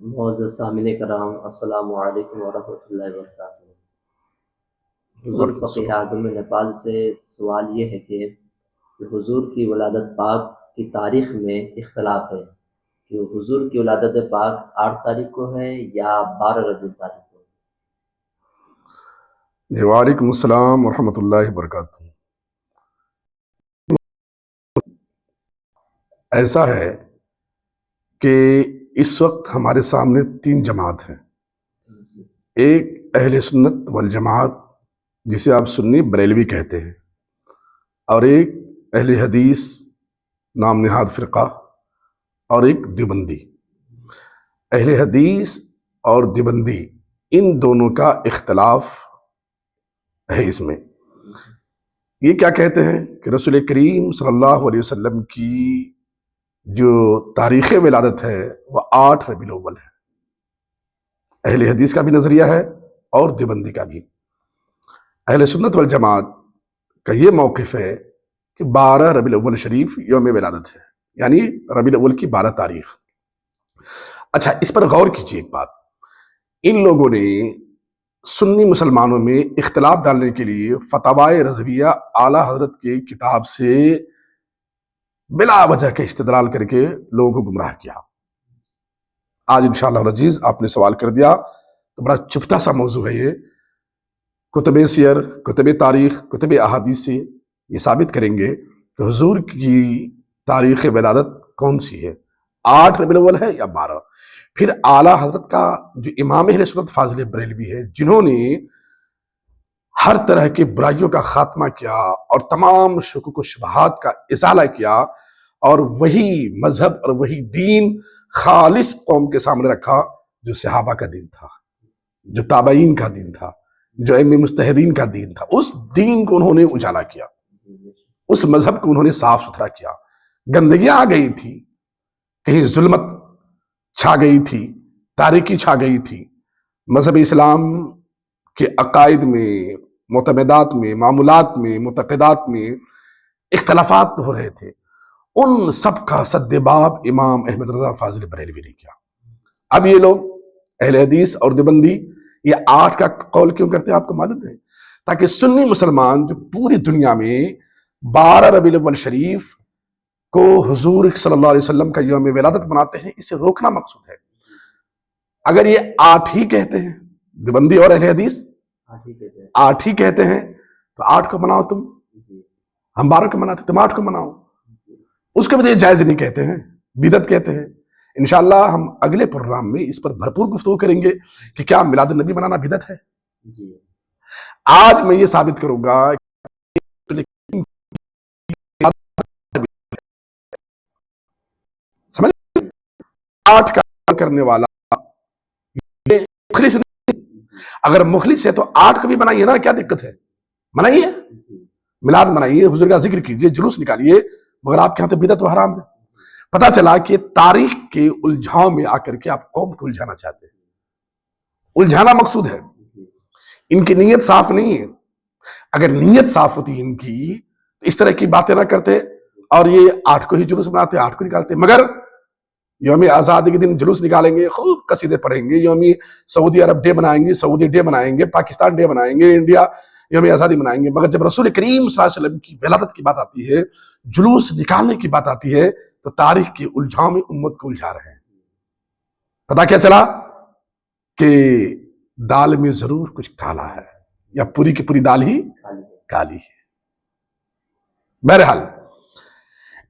معزز سامعین کرام، السلام علیکم ورحمۃ اللہ وبرکاتہ۔ حضور فقیہ اعظم نیپال سے سوال یہ ہے کہ حضور کی ولادت پاک کی تاریخ میں اختلاف ہے کہ حضور کی ولادت پاک 8 تاریخ کو ہے یا 12 ربیع تاریخ کو؟ وعلیکم السلام ورحمۃ اللہ وبرکاتہ۔ ایسا ہے کہ اس وقت ہمارے سامنے 3 جماعت ہیں۔ ایک اہل سنت والجماعت جسے آپ سنی بریلوی کہتے ہیں، اور ایک اہل حدیث نام نہاد فرقہ، اور ایک دیوبندی۔ اہل حدیث اور دیوبندی ان دونوں کا اختلاف ہے اس میں۔ یہ کیا کہتے ہیں کہ رسول کریم صلی اللہ علیہ وسلم کی جو تاریخ ولادت ہے وہ 8 ربیع الاول ہے۔ اہل حدیث کا بھی نظریہ ہے اور دیوبندی کا بھی۔ اہل سنت والجماعت کا یہ موقف ہے کہ 12 ربیع الاول شریف یوم ولادت ہے، یعنی ربیع الاول کی 12 تاریخ۔ اچھا، اس پر غور کیجیے ایک بات۔ ان لوگوں نے سنی مسلمانوں میں اختلاف ڈالنے کے لیے فتاوی رضویہ اعلیٰ حضرت کی کتاب سے بلا وجہ کے استدلال کر کے لوگوں کو گمراہ کیا۔ آج انشاءاللہ العزیز آپ نے سوال کر دیا تو بڑا چپتا سا موضوع ہے یہ۔ کتب سیر، کتب تاریخ، کتب احادیث سے یہ ثابت کریں گے کہ حضور کی تاریخ ولادت کون سی ہے، 8 ربیع الاول ہے یا 12۔ پھر اعلیٰ حضرت کا جو امام اہل سنت فاضل بریلوی ہے، جنہوں نے ہر طرح کی برائیوں کا خاتمہ کیا اور تمام شکوک و شبہات کا ازالہ کیا، اور وہی مذہب اور وہی دین خالص قوم کے سامنے رکھا جو صحابہ کا دین تھا، جو تابعین کا دین تھا، جو ائمہ مجتہدین کا دین تھا۔ اس دین کو انہوں نے اجالا کیا، اس مذہب کو انہوں نے صاف ستھرا کیا۔ گندگیاں آ گئی تھی، کہیں ظلمت چھا گئی تھی، تاریکی چھا گئی تھی، مذہب اسلام کے عقائد میں، معتقدات میں، معمولات میں، معتقدات میں اختلافات ہو رہے تھے۔ ان سب کا سد باب امام احمد رضا فاضل بریلوی نے کیا۔ اب یہ لوگ اہل حدیث اور دیوبندی یہ 8 کا قول کیوں کرتے ہیں آپ کو معلوم ہے؟ تاکہ سنی مسلمان جو پوری دنیا میں 12 ربیع الاول شریف کو حضور صلی اللہ علیہ وسلم کا یوم ولادت مناتے ہیں، اسے روکنا مقصود ہے۔ اگر یہ 8 ہی کہتے ہیں، دیوبندی اور اہل حدیث 8 ہی کہتے ہیں، تو 8 کو مناؤ تم، ہم 12 کو مناتے، تم 8 کو مناؤ۔ اس کو بھی یہ جائز نہیں کہتے ہیں، بدعت کہتے ہیں۔ انشاءاللہ ہم اگلے پروگرام میں اس پر بھرپور گفتگو کریں گے کہ کیا میلاد النبی منانا بدعت ہے۔ آج میں یہ ثابت کروں گا سمجھ 8 کا کرنے والا یہ مخلص نہیں۔ اگر مخلص ہے تو 8 کو بھی منائیے نا، کیا دقت ہے؟ منائیے، میلاد منائیے، حضور کا ذکر کیجئے، جلوس نکالیے، مگر آپ کے ہاں تو بدعت و حرام ہے۔ پتا چلا کہ تاریخ کے الجھاؤ میں آ کر کے آپ قوم کو الجھانا چاہتے ہیں، الجھانا مقصود ہے۔ ان کی نیت صاف نہیں ہے۔ اگر نیت صاف ہوتی ان کی تو اس طرح کی باتیں نہ کرتے، اور یہ 8 کو ہی جلوس مناتے، 8 کو نکالتے۔ مگر یوم آزادی کے دن جلوس نکالیں گے، خوب قصیدے پڑھیں گے، یوم سعودی عرب ڈے منائیں گے، سعودی ڈے منائیں گے، پاکستان ڈے منائیں گے، انڈیا یوم آزادی منائیں گے۔ مگر جب رسول کریم صلی اللہ علیہ وسلم کی ولادت کی بات آتی ہے، جلوس نکالنے کی بات آتی ہے، تو تاریخ کے الجھاؤ میں امت کو الجھا رہے ہیں۔ پتا کیا چلا کہ دال میں ضرور کچھ کالا ہے، یا پوری کی پوری دال ہی کالی ہے۔ بہرحال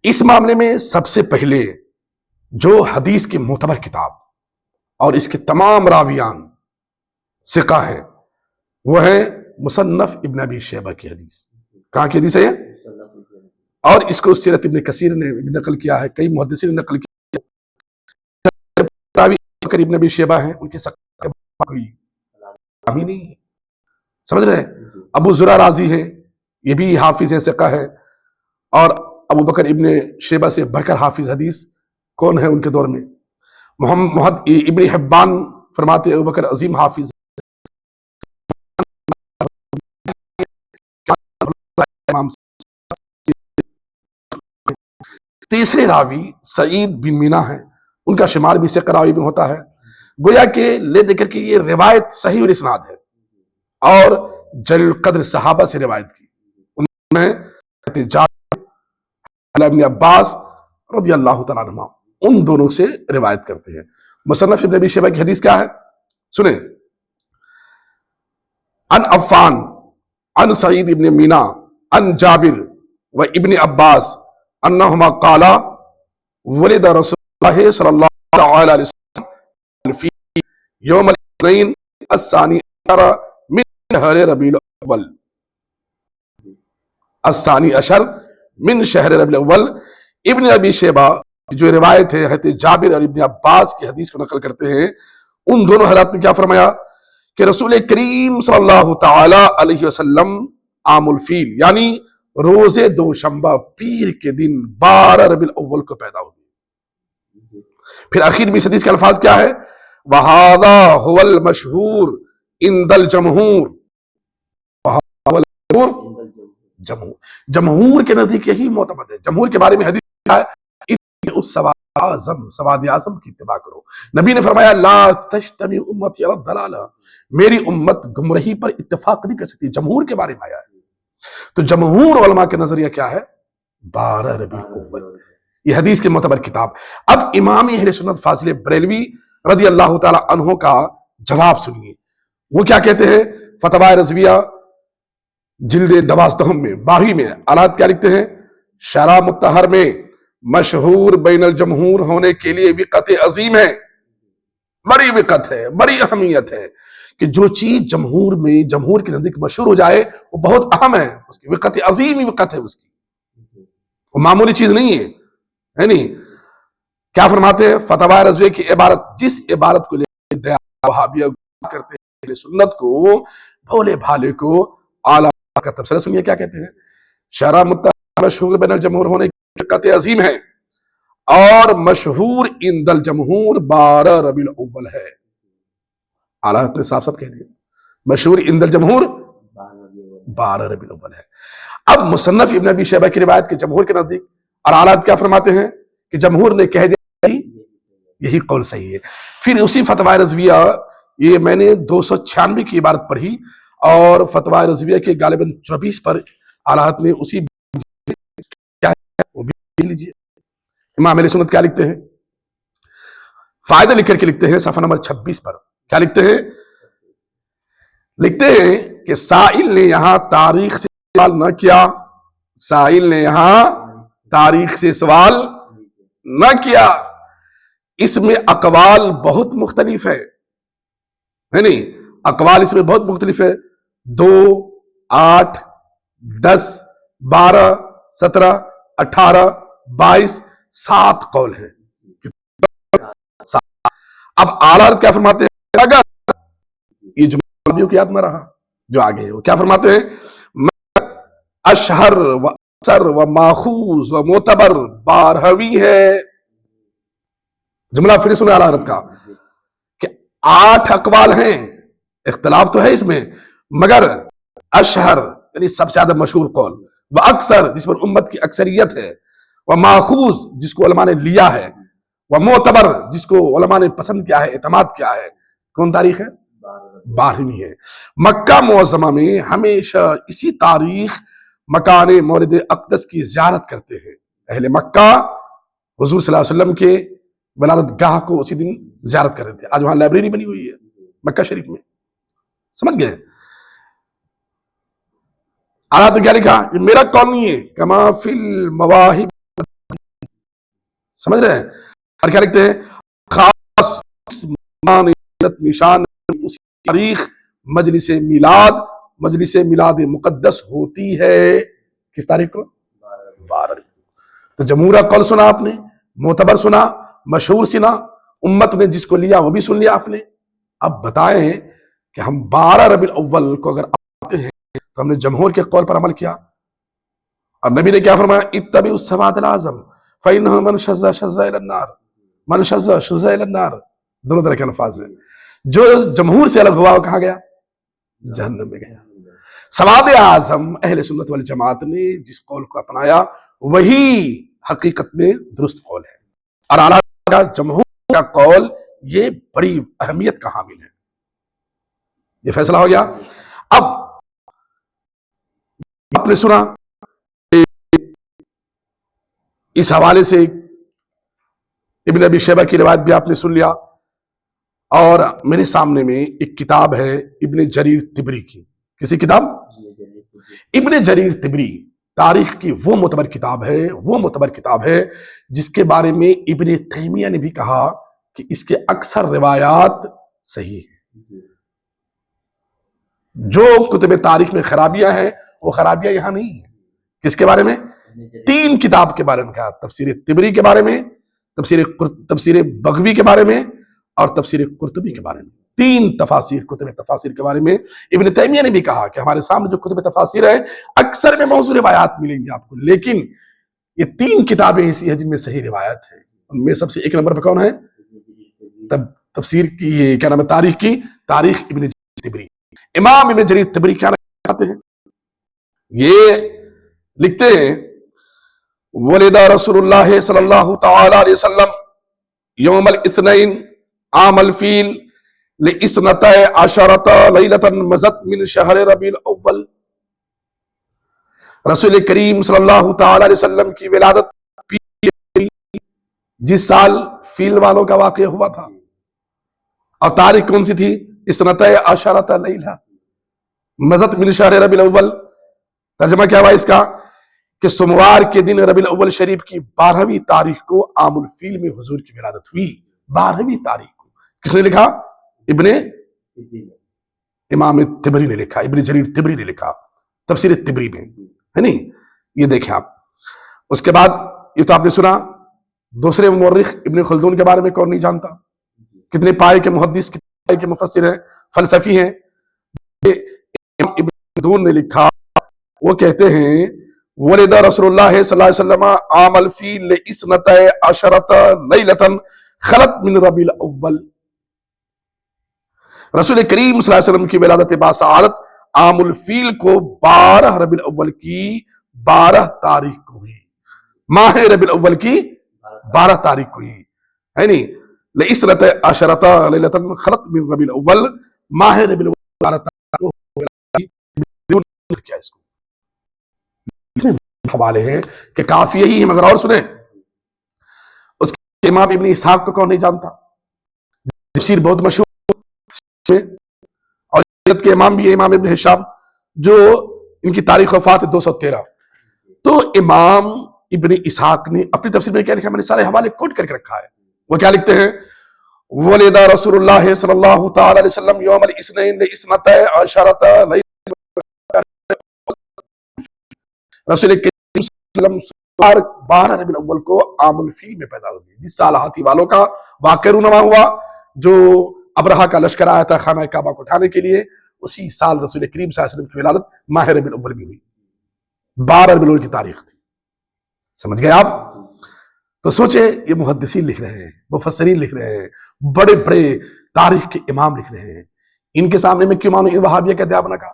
اس معاملے میں سب سے پہلے جو حدیث کی معتبر کتاب اور اس کے تمام راویان ثقہ ہیں، وہ ہے مصنف ابن ابی شیبہ کی حدیث۔ کہاں کی حدیث ہے یہ؟ اور اس کو سیرت ابن کثیر نے نقل کیا ہے، کئی محدثین نے نقل کیا۔ راوی ابن ابی شیبہ ہیں، ان کی سقہ کوئی راوی نہیں ہے، سمجھ رہے ہیں؟ ابو زرع رازی ہیں، یہ بھی حافظ ہیں، ثقہ ہے۔ اور ابو بکر ابن شیبہ سے بڑھ کر حافظ حدیث کون ہے ان کے دور میں؟ محمد ابن حبان فرماتے ابو بکر عظیم حافظ۔ تیسرے راوی سعید بن مینا ہیں، ان کا شمار بھی ثقہ راوی میں ہوتا ہے۔ گویا کہ لے دے کر کے یہ روایت صحیح الاسناد ہے اور جلیل القدر صحابہ سے روایت کی. ان میں جابر ابن عباس رضی اللہ تعالیٰ عنہما ان دونوں سے روایت کرتے ہیں. مصنف ابن ابی شیبہ کی حدیث کیا ہے سنیں. عن عفان عن سعید ابن مینا عن جابر و ابن عباس انہما قالا ولد رسول اللہ صلی اللہ علیہ وسلم فی یوم الاثنین الثانی عشر من شہر ربیع الاول. الثانی عشر من شہر ربیع الاول. ابن ابی شیبہ جو روایت ہے حضرت جابر اور ابن عباس کی حدیث کو نقل کرتے ہیں. ان دونوں حضرات نے کیا فرمایا کہ رسول کریم صلی اللہ تعالی علیہ وسلم عام الفیل یعنی روز دوشنبہ پیر کے دن 12 ربیع الاول کو پیدا ہوئے. پھر آخر میں اس حدیث کے الفاظ کیا ہے وَهَذَا هُوَ الْمَشْهُورُ عِنْدَ الْجَمْهُورِ. جمہور کے نزدیک یہی معتمد ہے. جمہور کے بارے میں حدیث ہے اس سواد اعظم کی اتباع کرو. نبی نے فرمایا لا تجتمع امتی علی الضلالہ، میری امت گمراہی پر اتفاق نہیں کر سکتی. جمہور کے بارے میں آیا ہے. تو جمہور علماء کے نظریہ کیا ہے 12 ربیع الاول. یہ حدیث کے معتبر کتاب. اب امام اہل سنت فاضل بریلوی رضی اللہ تعالی عنہ کا جواب سنیے. وہ کیا کہتے ہیں فتاوی رضویہ جلد 12 میں 12 میں آلات کیا لکھتے ہیں شرح مطہر میں مشہور بین الجمہور ہونے کے لیے وقت عظیم ہے. بڑی وقت ہے، بڑی اہمیت ہے کہ جو چیز جمہور میں جمہور کے نزدیک مشہور ہو جائے وہ بہت اہم ہے. اس کی وقت عظیم وقت ہے، اس کی وہ معمولی چیز نہیں ہے نہیں. کیا فرماتے ہیں فتاوی رضویہ کی عبارت جس عبارت کو لے کے وہابیہ کرتے ہیں سنت کو بھولے بھالے کو اعلیٰ کا تبصرہ سنیے کیا کہتے ہیں شرح مطہر مشہور بین الجمہور ہونے کی وقت عظیم ہے اور مشہور عند الجمہور 12 ربیع الاول ہے. اعلیٰ نے صاف کہہ دیا مشہور عند الجمہور 12 ربیع الاول ہے. اب مصنف ابن ابی شیبہ کی روایت کے جمہور کے نزدیک اور اعلیٰ کیا فرماتے ہیں کہ جمہور نے کہہ دیا یہی قول صحیح ہے. پھر اسی فتاوی رضویہ یہ میں نے 296 کی عبارت پڑھی اور فتاوی رضویہ کے غالباً 24 پر اعلیٰ نے اسی کیا ہے وہ بھی لیجئے. امام اہل سنت کیا لکھتے ہیں فائدہ لکھ کر کے لکھتے ہیں صفحہ نمبر 26 پر کیا لکھتے ہیں کہ سائل نے یہاں تاریخ سے سوال نہ کیا. سائل نے یہاں تاریخ سے سوال نہ کیا. اس میں اقوال بہت مختلف ہے نہیں اقوال اس میں بہت مختلف ہے 2 8 10 12 17 18 22 7 قول ہیں. اب اعلیٰ کیا فرماتے ہیں اگر یہ جملہ کی یاد میں رہا جو آگے ہے وہ کیا فرماتے ہیں اشہر و اثر و ماخوذ و معتبر 12ویں ہے. جملہ پھر سنیں اعلیٰ حضرت کا کہ 8 اقوال ہیں اختلاف تو ہے اس میں مگر اشہر یعنی سب سے زیادہ مشہور قول و اکثر جس پر امت کی اکثریت ہے و ماخوذ جس کو علماء نے لیا ہے و معتبر جس کو علماء نے پسند کیا ہے اعتماد کیا ہے کون تاریخ ہے 12ویں ہے. مکہ معظمہ میں ہمیشہ اسی تاریخ مکان مورد اقدس کی زیارت کرتے ہیں. اہل مکہ حضور صلی اللہ علیہ وسلم کے ولادت گاہ کو اسی دن زیارت کرتے تھے. آج وہاں لائبریری بنی ہوئی ہے مکہ شریف میں سمجھ گئے. آلات نے کیا لکھا یہ میرا قول نہیں ہے کما فی المواہب سمجھ رہے ہیں اور کیا لکھتے ہیں خاص نشان اسی تاریخ مجلس میلاد مقدس ہوتی ہے. کس تاریخ کو 12. تو جمہورہ قول سنا آپ نے معتبر سنا مشہور سنا امت نے جس کو لیا وہ بھی سن لیا آپ نے. اب بتائیں کہ ہم 12 ربیع الاول کو اگر آتے ہیں تو ہم نے جمہور کے قول پر عمل کیا اور نبی نے کیا فرمایا اتبعوا السواد الاعظم فإنه من شذ شذ إلى النار من شذ شذ إلى النار. دونوں طرح کے الفاظ ہیں. جو جمہور سے الگ ہوا وہ کہاں گیا جہنم میں گیا. سواد اعظم اہل سنت والجماعت نے جس قول کو اپنایا وہی حقیقت میں درست قول ہے اور اعلیٰ کا جمہور کا قول یہ بڑی اہمیت کا حامل ہے. یہ فیصلہ ہو گیا. اب آپ نے سنا اس حوالے سے ابن ابی شیبہ کی روایت بھی آپ نے سن لیا, اور میرے سامنے میں ایک کتاب ہے ابن جریر طبری کی. کسی کتاب؟ ابن جریر طبری تاریخ کی وہ معتبر کتاب ہے جس کے بارے میں ابن تیمیہ نے بھی کہا کہ اس کے اکثر روایات صحیح ہیں. جو کتب تاریخ میں خرابیاں ہیں وہ خرابیاں یہاں نہیں ہیں. کس کے بارے میں؟ 3 کتاب کے بارے میں کہا, تفسیر طبری کے بارے میں, تفسیر بغوی کے بارے میں, اور تفسیر قرطبی کے بارے میں. 3 کتب تفاسیر کے بارے میں ابن تیمیہ نے بھی کہا کہ ہمارے سامنے جو کتب تفاسیر ہے اکثر میں موضوع روایات ملیں گی آپ کو, لیکن یہ 3 کتابیں ایسی ہیں جن میں صحیح روایت ہے. ان میں سب سے 1 نمبر پہ کون ہے؟ تفسیر کی, یہ کیا نام ہے, تاریخ ابن جریر طبری. امام ابن جریر طبری کیا کہتے ہیں؟ یہ لکھتے ہیں ولد رسول اللہ صلی اللہ تعالی علیہ وسلم یوم الاثنین عام الفیل لإثنتا عشرۃ لیلۃ مضت من شہر ربیع الاول. رسول کریم صلی اللہ تعالی علیہ وسلم کی ولادت جس سال فیل والوں کا واقعہ ہوا تھا, اور تاریخ کون سی تھی؟ اثنتا عشرۃ لیلہ مضت من شہر ربیع الاول. ترجمہ کیا ہوا اس کا کہ سوموار کے دن ربیع الاول شریف کی 12ویں تاریخ کو عام الفیل میں حضور کی ولادت ہوئی. 12ویں تاریخ کو کس نے لکھا؟ امام طبری نے لکھا, ابن جریر طبری نے لکھا تفسیر طبری میں, ہے نہیں. یہ دیکھیں آپ. اس کے بعد یہ تو آپ نے سنا. دوسرے مورخ ابن خلدون کے بارے میں کون نہیں جانتا؟ کتنے پائے کے محدث, کتنے پائے کے مفسر ہیں, فلسفی ہیں. ابن خلدون نے لکھا, وہ کہتے ہیں ولد رسول اللہ صلی اللہ علیہ وسلم عام الفیل لإثنتا عشرۃ لیلۃ خلت من ربیع الاول. رسول کریم صلی اللہ علیہ وسلم کی ولادت باسعادت عام الفیل کو 12 ربیع الاول کی 12 تاریخ کو ہوئی. ماہ ربیع الاول کی 12 تاریخ کو ہوئی, ہے نہیں. لإثنتا عشرۃ لیلۃ خلت من ربیع الاول, ماہ ربیع الاول 12 تاریخ کو کیا اس کو حوالے ہیں کہ کافی یہی ہے. مگر اور سنیں, اس کے امام ابن اسحاق کو کون نہیں جانتا؟ تفسیر بہت مشہور, اور کے امام بھی ہے امام ابن ہشام, جو ان کی تاریخ وفات 213. تو امام ابن اسحاق نے اپنی تفسیر میں کیا لکھا؟ میں نے سارے حوالے کوٹ کر کے رکھا ہے. وہ کیا لکھتے ہیں؟ ولد رسول اللہ صلی اللہ تعالی علیہ وسلم یوم الاثنین لإثنتا عشرۃ لیلۃ. رسول کریم صلی اللہ علیہ وسلم 12 ربیع الاول کو عام الفیل میں پیدا ہوئی, جس سال ہاتھی والوں کا واقعہ رونما ہوا, جو ابرہا کا لشکر آیا تھا خانہ کعبہ کو اٹھانے کے لیے. اسی سال رسول کریم صلی اللہ علیہ وسلم کی ولادت ماہ ربیع الاول میں ہوئی. 12 ربیع الاول کی تاریخ تھی. سمجھ گئے آپ؟ تو سوچے, یہ محدثین لکھ رہے ہیں, مفسرین لکھ رہے ہیں, بڑے بڑے تاریخ کے امام لکھ رہے ہیں. ان کے سامنے میں کیوں مانو ان وہابیہ کا دیابنا کا؟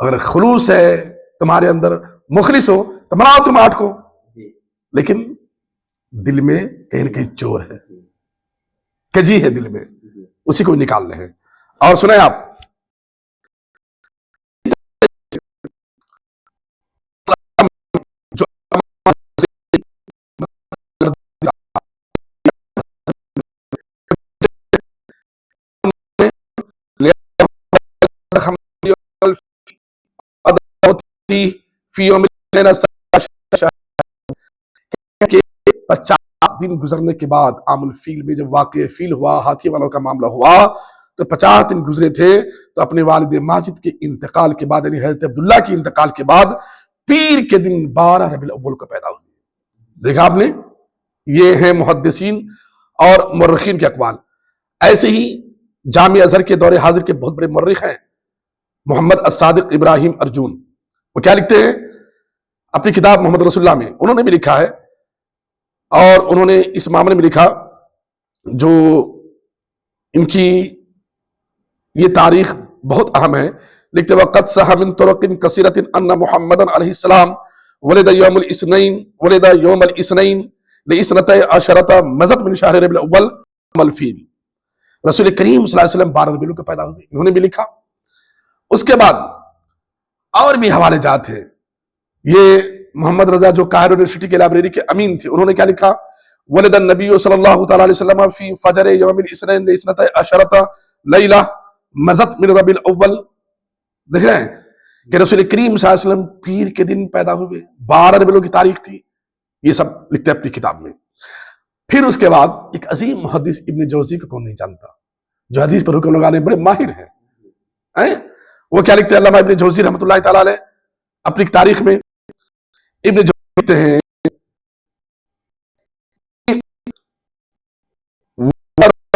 اگر خلوص ہے تمہارے اندر, مخلص ہو تو مناؤ تم 8 کو, لیکن دل میں کہیں نہ کہیں چور ہے, کجی ہے دل میں, اسی کو نکال رہے ہیں. اور سنیں آپ, فی یوم 50 دن گزرنے کے بعد عام الفیل میں جب واقع فیل ہوا, ہاتھی والوں کا معاملہ ہوا, تو 50 دن گزرے تھے. تو اپنے والد ماجد کے انتقال کے بعد, یعنی حضرت عبداللہ کے انتقال کے بعد, پیر کے دن 12 ربیع الاول کو پیدا ہوئی. دیکھا آپ نے, یہ ہیں محدثین اور مورخین کے اقوال. ایسے ہی جامع ازہر کے دور حاضر کے بہت بڑے مورخ ہیں محمد الصادق ابراہیم ارجون. وہ کیا لکھتے ہیں اپنی کتاب محمد رسول اللہ میں؟ انہوں نے بھی لکھا ہے, اور انہوں نے اس معاملے میں لکھا, جو ان کی یہ تاریخ بہت اہم ہے. لکھتے وقت صح من طرق کثیرۃ ان محمد علیہ السلام ولد یوم الاثنین لإثنتا عشرۃ مضت من شہر ربیع الاول الفیل، رسول کریم صلی اللہ علیہ وسلم 12 ربیع الاول کو پیدا ہوئے، انہوں نے بھی لکھا۔ اس کے بعد اور بھی حوالے جات ہیں۔ یہ محمد رضا جو قاہرہ یونیورسٹی کے لائبریری کے امین تھے، انہوں نے کیا لکھا؟ ولد النبی صلی اللہ تعالی علیہ وسلم فی فجر یوم الاثنین لاثنتی عشرۃ لیلہ مضت من ربیع الاول۔ دیکھ رہے ہیں کہ رسول کریم صلی اللہ علیہ وسلم پیر کے دن پیدا ہوئے، 12 ربیع الاول کی تاریخ تھی۔ یہ سب لکھتے ہیں اپنی کتاب میں۔ پھر اس کے بعد ایک عظیم محدث ابن جوزی کو کون نہیں جانتا، جو حدیث پر حکم لگانے بڑے ماہر ہیں۔ وہ کیا لکھتے ہیں علامہ ابن جوزی رحمۃ اللہ تعالی علیہ اپنی تاریخ میں؟ ابن جوزی لکھتے ہیں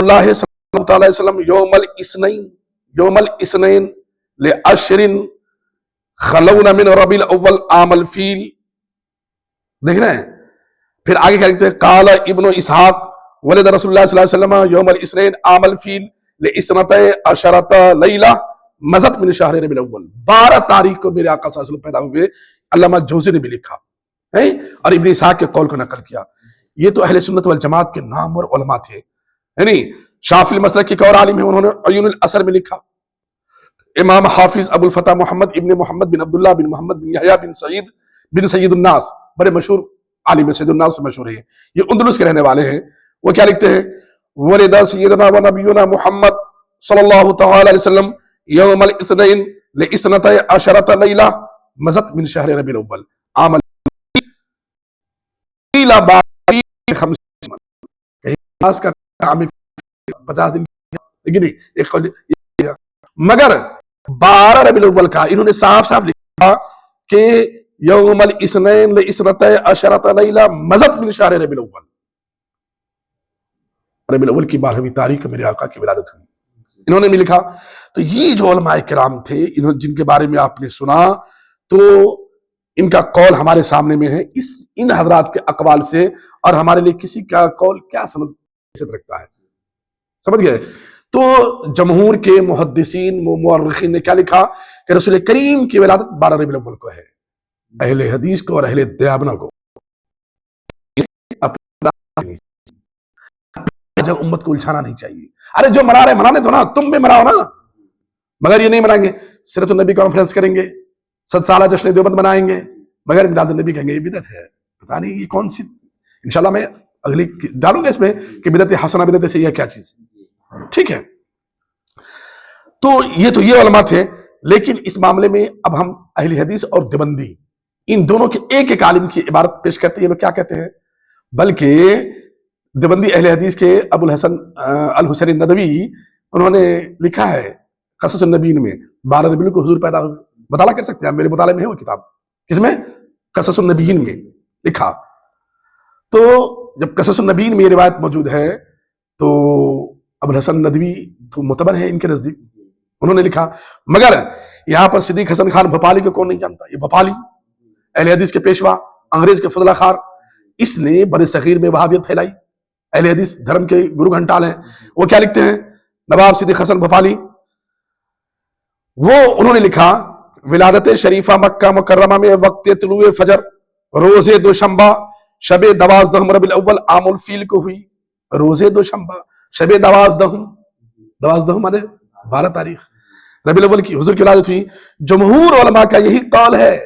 اللہ صلی اللہ علیہ وسلم یوم الاثنین لعشر خلون من ربیع الاول عام الفیل۔ دیکھ رہے ہیں؟ پھر آگے کیا لکھتے ہیں؟ قال ابن اسحاق ولد رسول اللہ صلی اللہ علیہ وسلم یوم الاثنین عام الفیل لاثنتی عشرۃ لیلہ مضت من شہر ربیع الاول۔ 12 تاریخ کو میرے آقا صلی اللہ علیہ وسلم پیدا ہوئے، علامہ جوزی نے بھی لکھا ہے اور ابن اسحاق کے قول کو نقل کیا۔ یہ تو اہل سنت والجماعت کے نامور علماء تھے، یعنی شافعی المسلک کے ایک اور عالم ہیں، انہوں نے عیون الاثر میں لکھا۔ امام حافظ ابو الفتح محمد ابن محمد بن عبداللہ بن محمد بن یحییٰ بن سید الناس، بڑے مشہور عالم سید الناس سے مشہور ہیں، یہ اندلس کے رہنے والے ہیں۔ وہ کیا لکھتے ہیں؟ ولد سیدنا و نبینا محمد صلی اللہ تعالی علیہ وسلم یوم الاثنین لاثنتی عشرۃ لیلہ مضت من شہر ربیع الاول عام الفیل 50 دن، لیکن ایک مگر 12 ربیع الاول کا انہوں نے صاف صاف لکھا کہ یوم الاثنین لاثنتی عشرۃ لیلہ مضت من شہر ربیع الاول۔ ربیع الاول کی 12ویں تاریخ میرے آقا کی ولادت ہوئی، انہوں نے بھی لکھا۔ تو یہ جو علماء کرام تھے جن کے بارے میں آپ نے سنا، تو ان کا قول ہمارے سامنے میں ہے ان حضرات کے اقوال سے، اور ہمارے لیے کسی کا قول کیا حیثیت رکھتا ہے، سمجھ گئے؟ تو جمہور کے محدثین مورخین نے کیا لکھا کہ رسول کریم کی ولادت 12 ربیع الاول کو ہے۔ اہل حدیث کو اور اہل دیابنا کو امت کو الجھانا نہیں چاہیے۔ ارے جو منا رہے منانے دو نا، تم بھی مناؤ نا، مگر یہ نہیں منائیں گے سیرت النبی کانفرنس کریں گے، 7 سالہ جشن دیوبند منائیں گے، مگر میلاد النبی کہیں گے یہ بدعت ہے، پتہ نہیں یہ کون سی۔ انشاءاللہ میں اگلی ڈالوں گا اس میں کہ بدعت حسنہ بدعت سیئہ کیا چیز ہے، ٹھیک ہے؟ تو یہ علماء تھے، لیکن اس معاملے میں اب ہم اہل حدیث اور دیوبندی ان دونوں کے ایک ایک عالم کی عبارت پیش کرتے ہیں۔ یہ لوگ کیا کہتے ہیں؟ بلکہ دیوبندی اہل حدیث کے ابو الحسن الحسین الندوی انہوں نے لکھا ہے قصص النبیین میں 12 ربیع کو حضور پیدا ہوئے، مطالعہ کر سکتے ہیں، میرے مطالعے میں ہے وہ کتاب، کس میں؟ قصص النبیین میں لکھا۔ تو جب قصص النبیین میں یہ روایت موجود ہے تو ابو الحسن الندوی تو معتبر ہے ان کے نزدیک، انہوں نے لکھا۔ مگر یہاں پر صدیق حسن خان بھوپالی کو کون نہیں جانتا؟ یہ بھوپالی اہل حدیث کے پیشوا، انگریز کے فضلہ خار، اس نے بر صغیر میں وہابیت پھیلائی، اہل حدیث دھرم کے گرو گھنٹال ہیں۔ وہ کیا لکھتے ہیں؟ نواب صدیق حسن بھوپالی، انہوں نے لکھا ولادت شریفہ مکہ مکرمہ میں وقت طلوع فجر روز دوشنبہ شب 12 ربیع الاول عام الفیل کو ہوئی۔ روز دوشنبہ شب 12 مانے 12 تاریخ ربیع الاول کی حضور کی ولادت ہوئی۔ جمہور علماء کا یہی قول ہے۔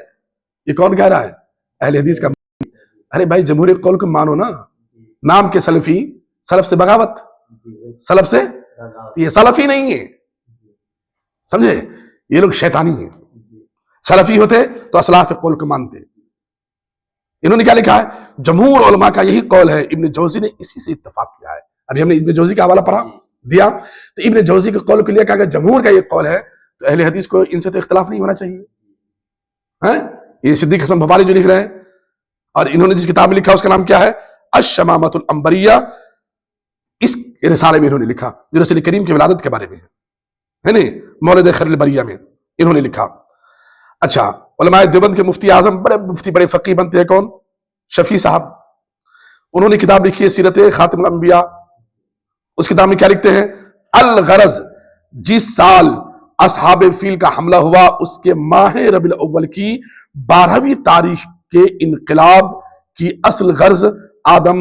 یہ کون کہہ رہا ہے؟ اہل حدیث کا۔ ارے بھائی جمہور قول کو مانو نا، نام کے سلفی، سلف سے بغاوت، سلف سے یہ سلفی نہیں ہے، سمجھے؟ یہ لوگ شیطانی ہیں، سلفی ہوتے تو اسلاف قول کو مانتے۔ انہوں نے کیا لکھا ہے؟ جمہور علماء کا یہی قول ہے۔ ابن جوزی نے اسی سے اتفاق کیا ہے۔ ابھی ہم نے ابن جوزی کا حوالہ پڑھا دیا، تو ابن جوزی کے قول کے لیے کہا کہ جمہور کا یہ قول ہے، تو اہل حدیث کو ان سے تو اختلاف نہیں ہونا چاہیے۔ یہ صدیق حسن بھوپالی جو لکھ رہے ہیں، اور انہوں نے جس کتاب میں لکھا اس کا نام کیا ہے؟ الشمامۃ العنبریہ۔ اس رسالے میں انہوں نے لکھا جو رسول کریم کی ولادت کے بارے میں ہے نا، مولد خیر البریہ میں انہوں نے لکھا۔ اچھا، علماء دیوبند کے مفتی اعظم، بڑے فقیہ بنتے ہیں، کون؟ شفیع صاحب، انہوں نے کتاب لکھی ہے سیرت خاتم الانبیاء۔ اس کتاب میں کیا لکھتے ہیں؟ الغرض جس سال اصحاب فیل کا حملہ ہوا اس کے ماہ ربیع الاول کی 12ویں تاریخ کے انقلاب کی اصل غرض آدم